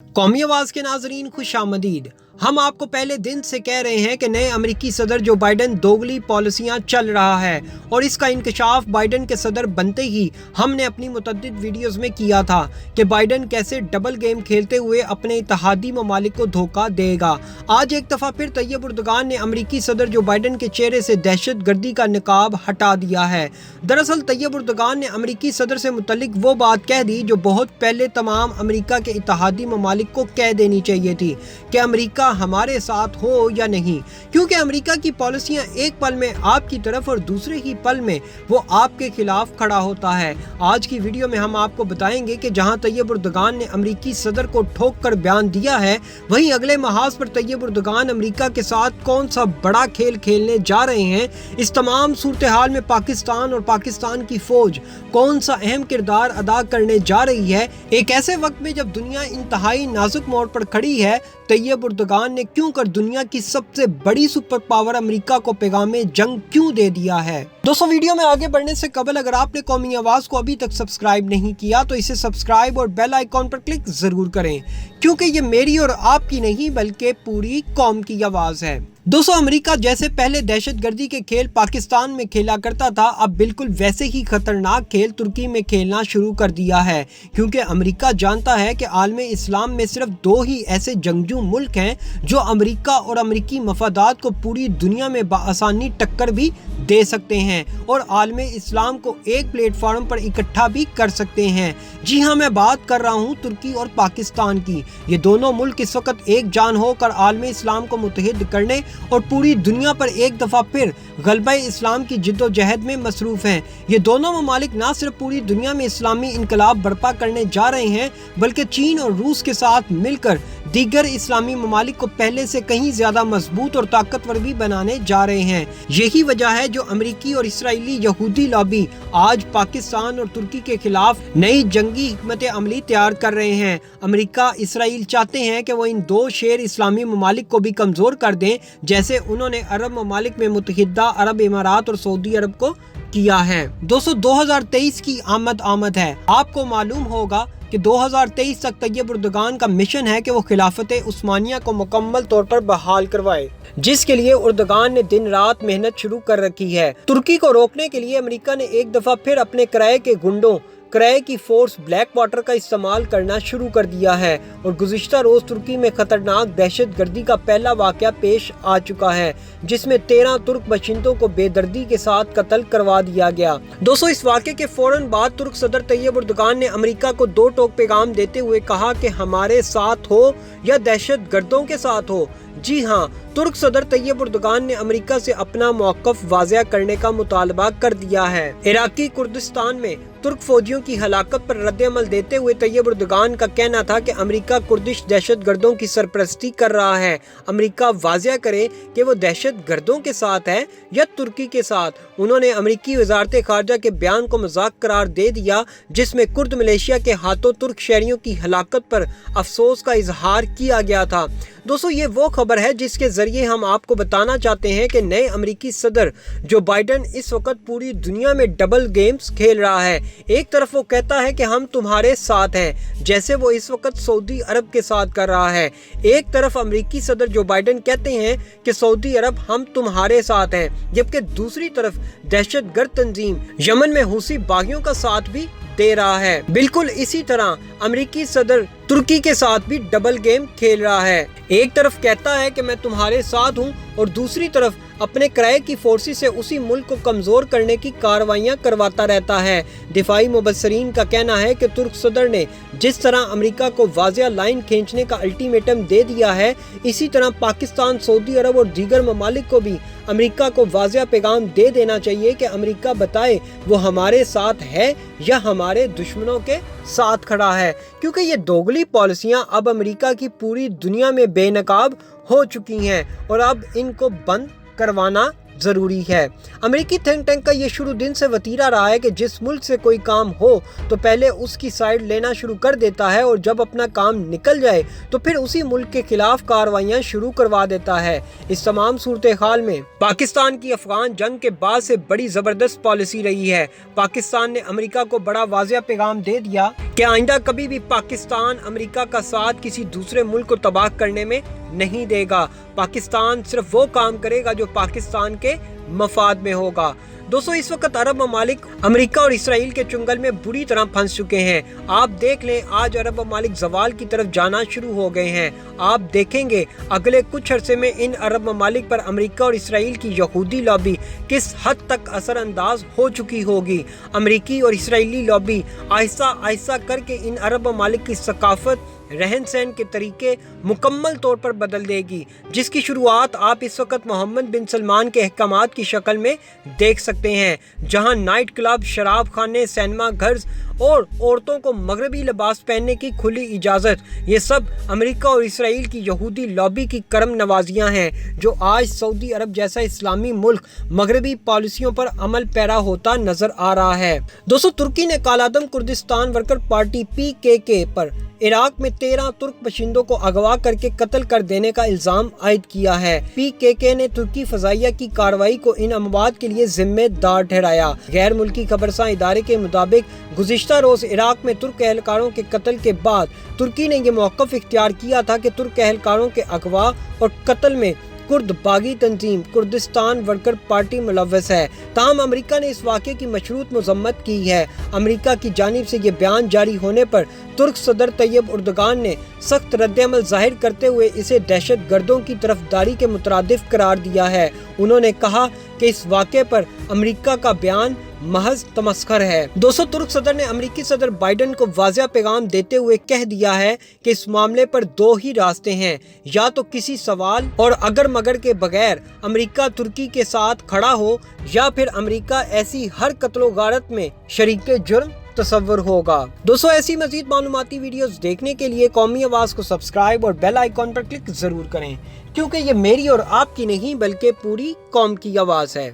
कौमी आवाज के नाजरीन खुश आमदीद। हम आपको पहले दिन से कह रहे हैं कि नए अमेरिकी सदर जो बाइडन दोगली पॉलिसियां चल रहा है और इसका इंकशाफ बाइडन के सदर बनते ही हमने अपनी मुतअद्दिद वीडियोस में किया था कि बाइडन कैसे डबल गेम खेलते हुए अपने इत्तेहादी ममालिक को धोखा देगा। आज एक दफ़ा फिर तैयब उर्दगान ने अमेरिकी सदर जो बाइडन के चेहरे से दहशत गर्दी का निकाब हटा दिया है। दरअसल तैयब उर्दगान ने अमेरिकी सदर से मुतल्लिक वो बात कह दी जो बहुत पहले तमाम अमेरिका के इत्तेहादी ममालिक को कह देनी चाहिए थी कि अमेरिका हमारे साथ हो या नहीं, क्योंकि अमेरिका की पॉलिसियां एक पल में आपकी तरफ और दूसरे ही पल में वो आपके खिलाफ खड़ा होता है। आज की वीडियो में हम आपको बताएंगे कि जहां तैयब उर्दगान ने अमेरिकी सदर को ठोक कर बयान दिया है, वहीं अगले महाज पर तैयब उर्दगान अमेरिका के साथ कौन सा बड़ा खेल खेलने जा रहे हैं। इस तमाम सूरत हाल में पाकिस्तान और पाकिस्तान की फौज कौन सा अहम किरदार अदा करने जा रही है। एक ऐसे वक्त में जब दुनिया इंतहाई नाजुक मोड़ पर खड़ी है, तैयब उर्दगान ने क्यों कर दुनिया की सबसे बड़ी सुपर पावर अमेरिका को पैगामे जंग क्यों दे दिया है। दोस्तों, वीडियो में आगे बढ़ने से कबल अगर आपने कौमी आवाज को अभी तक सब्सक्राइब नहीं किया तो इसे सब्सक्राइब और बेल आइकॉन पर क्लिक जरूर करें, क्योंकि ये मेरी और आपकी नहीं बल्कि पूरी कौम की आवाज है। दोस्तों, अमेरिका जैसे पहले दहशतगर्दी के खेल पाकिस्तान में खेला करता था, अब बिल्कुल वैसे ही खतरनाक खेल तुर्की में खेलना शुरू कर दिया है, क्योंकि अमेरिका जानता है कि आलम इस्लाम में सिर्फ दो ही ऐसे जंगजू मुल्क हैं जो अमेरिका और अमेरिकी मफादात को पूरी दुनिया में बाआसानी टक्कर भी दे सकते हैं और आलम इस्लाम को एक प्लेटफॉर्म पर इकट्ठा भी कर सकते हैं। जी हाँ, मैं बात कर रहा हूँ तुर्की और पाकिस्तान की। ये दोनों मुल्क इस वक्त एक जान होकर आलम इस्लाम को मुत्तहिद करने और पूरी दुनिया पर एक दफ़ा फिर गलबा इस्लाम की जिद्दोजहद में मसरूफ़ हैं। ये दोनों ममालिक ना सिर्फ पूरी दुनिया में इस्लामी इनकलाब बर्पा करने जा रहे हैं, बल्कि चीन और रूस के साथ मिलकर दीगर इस्लामी ममालिक को पहले से कहीं ज़्यादा मजबूत और ताकतवर भी बनाने जा रहे हैं। यही वजह है जो अमेरिकी और इसराइली यहूदी लॉबी आज पाकिस्तान और तुर्की के खिलाफ नई जंगी हिकमत अमली तैयार कर रहे हैं। अमेरिका इसराइल चाहते हैं कि वो इन दो शेर इस्लामी ममालिक को भी कमज़ोर कर दें, जैसे उन्होंने अरब ममालिक में मुत्तहिदा अरब इमारात और सऊदी अरब को किया है। दोस्तों, 2023 की आमद है। आपको मालूम होगा कि 2023 तक तैयब उर्दगान का मिशन है कि वो खिलाफत उस्मानिया को मुकम्मल तौर पर बहाल करवाए, जिसके लिए उर्दगान ने दिन रात मेहनत शुरू कर रखी है। तुर्की को रोकने के लिए अमेरिका ने एक दफा फिर अपने किराए के गुंडों किराए की फोर्स ब्लैक वाटर का इस्तेमाल करना शुरू कर दिया है और गुज़िश्ता रोज तुर्की में खतरनाक दहशत गर्दी का पहला वाक़या पेश आ चुका है, जिसमें 13 तुर्क बशिंदों को बेदर्दी के साथ कत्ल करवा दिया गया। दोस्तों, इस वाक़े के फौरन बाद तुर्क सदर तैयब उर्दगान ने अमेरिका को दो टोक पैगाम देते हुए कहा कि हमारे साथ हो या दहशत गर्दों के साथ हो। जी हाँ, तुर्क सदर तैयब उर्दगान ने अमेरिका से अपना मौक़िफ़ वाज़ेह करने का मुतालबा कर दिया है। इराकी कुर्दिस्तान में तुर्क फौजियों की हलाकत पर रद्द-ए-अमल देते हुए तैयब उर्दगान का कहना था कि अमेरिका कुर्दिश दहशत गर्दों की सरपरस्ती कर रहा है। अमेरिका वाज़ेह करे कि वो दहशत गर्दों के साथ है या तुर्की के साथ। उन्होंने अमेरिकी वज़ारत ख़ारजा के बयान को मजाक करार दे दिया, जिसमें कुर्द मलेशिया के हाथों तुर्क शहरियों की हलाकत पर अफसोस का इजहार किया गया था। दोस्तों, ये वो खबर है जिसके जरिए हम आपको बताना चाहते हैं कि नए अमेरिकी सदर जो बाइडन इस वक्त पूरी दुनिया में डबल गेम्स खेल रहा है। एक तरफ वो कहता है कि हम तुम्हारे साथ हैं, जैसे वो इस वक्त सऊदी अरब के साथ कर रहा है। एक तरफ अमेरिकी सदर जो बाइडन कहते हैं कि सऊदी अरब हम तुम्हारे साथ हैं, जबकि दूसरी तरफ दहशतगर्द तंजीम यमन में हुसी बागियों का साथ भी दे रहा है। बिल्कुल इसी तरह अमेरिकी सदर तुर्की के साथ भी डबल गेम खेल रहा है। एक तरफ कहता है कि मैं तुम्हारे साथ हूं और दूसरी तरफ अपने किराए की फोर्सेस से उसी मुल्क को कमज़ोर करने की कार्रवाइयाँ करवाता रहता है। दिफाई मुबस्सरीन का कहना है कि तुर्क सदर ने जिस तरह अमेरिका को वाज़ेह लाइन खींचने का अल्टीमेटम दे दिया है, इसी तरह पाकिस्तान, सऊदी अरब और दीगर ममालिक को भी अमेरिका को वाज़ेह पैगाम दे देना चाहिए कि अमेरिका बताए वो हमारे साथ है या हमारे दुश्मनों के साथ खड़ा है, क्योंकि ये दोगली पॉलिसियाँ अब अमेरिका की पूरी दुनिया में बेनकाब हो चुकी हैं और अब इनको बंद करवाना ضروری ہے۔ امریکی تھنک ٹینک کا یہ شروع دن سے وتیرہ رہا ہے کہ جس ملک سے کوئی کام ہو تو پہلے اس کی سائیڈ لینا شروع کر دیتا ہے اور جب اپنا کام نکل جائے تو پھر اسی ملک کے خلاف کارروائیاں شروع کروا دیتا ہے۔ اس تمام صورتحال میں پاکستان کی افغان جنگ کے بعد سے بڑی زبردست پالیسی رہی ہے۔ پاکستان نے امریکہ کو بڑا واضح پیغام دے دیا کہ آئندہ کبھی بھی پاکستان امریکہ کا ساتھ کسی دوسرے ملک کو تباہ کرنے میں نہیں دے گا۔ پاکستان صرف وہ کام کرے گا جو پاکستان کے مفاد میں ہوگا۔ دوستو، اس وقت عرب ممالک امریکہ اور اسرائیل کے چنگل میں بری طرح پھنس چکے ہیں۔ آپ دیکھ لیں، آج عرب ممالک زوال کی طرف جانا شروع ہو گئے ہیں۔ آپ دیکھیں گے اگلے کچھ عرصے میں ان عرب ممالک پر امریکہ اور اسرائیل کی یہودی لابی کس حد تک اثر انداز ہو چکی ہوگی۔ امریکی اور اسرائیلی لابی آہستہ آہستہ کر کے ان عرب ممالک کی ثقافت، رہن سہن کے طریقے مکمل طور پر بدل دے گی، جس کی شروعات آپ اس وقت محمد بن سلمان کے احکامات کی شکل میں دیکھ سکتے ہیں، جہاں نائٹ کلب، شراب خانے، سینما گھرز اور عورتوں کو مغربی لباس پہننے کی کھلی اجازت، یہ سب امریکہ اور اسرائیل کی یہودی لابی کی کرم نوازیاں ہیں، جو آج سعودی عرب جیسا اسلامی ملک مغربی پالیسیوں پر عمل پیرا ہوتا نظر آ رہا ہے۔ دوستو، ترکی نے کالعدم کردستان ورکر پارٹی PKK پر عراق میں 13 ترک باشندوں کو اغوا کر کے قتل کر دینے کا الزام عائد کیا ہے۔ PKK نے ترکی فضائیہ کی کارروائی کو ان اموات کے لیے ذمہ دار ٹھہرایا۔ غیر ملکی خبرساں ادارے کے مطابق گزشتہ روز عراق میں ترک اہلکاروں کے قتل کے بعد ترکی نے یہ موقف اختیار کیا تھا کہ ترک اہلکاروں کے اغوا اور قتل میں کرد باغی تنظیم کردستان ورکر پارٹی ملوث ہے۔ تاہم امریکہ نے اس واقعے کی مشروط مذمت کی ہے۔ امریکہ کی جانب سے یہ بیان جاری ہونے پر ترک صدر طیب اردگان نے سخت رد عمل ظاہر کرتے ہوئے اسے دہشت گردوں کی طرفداری کے مترادف قرار دیا ہے۔ انہوں نے کہا کہ اس واقعے پر امریکہ کا بیان محض تمسخر ہے۔ دوستو، ترک صدر نے امریکی صدر بائیڈن کو واضح پیغام دیتے ہوئے کہہ دیا ہے کہ اس معاملے پر دو ہی راستے ہیں، یا تو کسی سوال اور اگر مگر کے بغیر امریکہ ترکی کے ساتھ کھڑا ہو، یا پھر امریکہ ایسی ہر قتل و غارت میں شریک جرم تصور ہوگا۔ دوستو، ایسی مزید معلوماتی ویڈیوز دیکھنے کے لیے قومی آواز کو سبسکرائب اور بیل آئیکن پر کلک ضرور کریں، کیونکہ یہ میری اور آپ کی نہیں بلکہ پوری قوم کی آواز ہے۔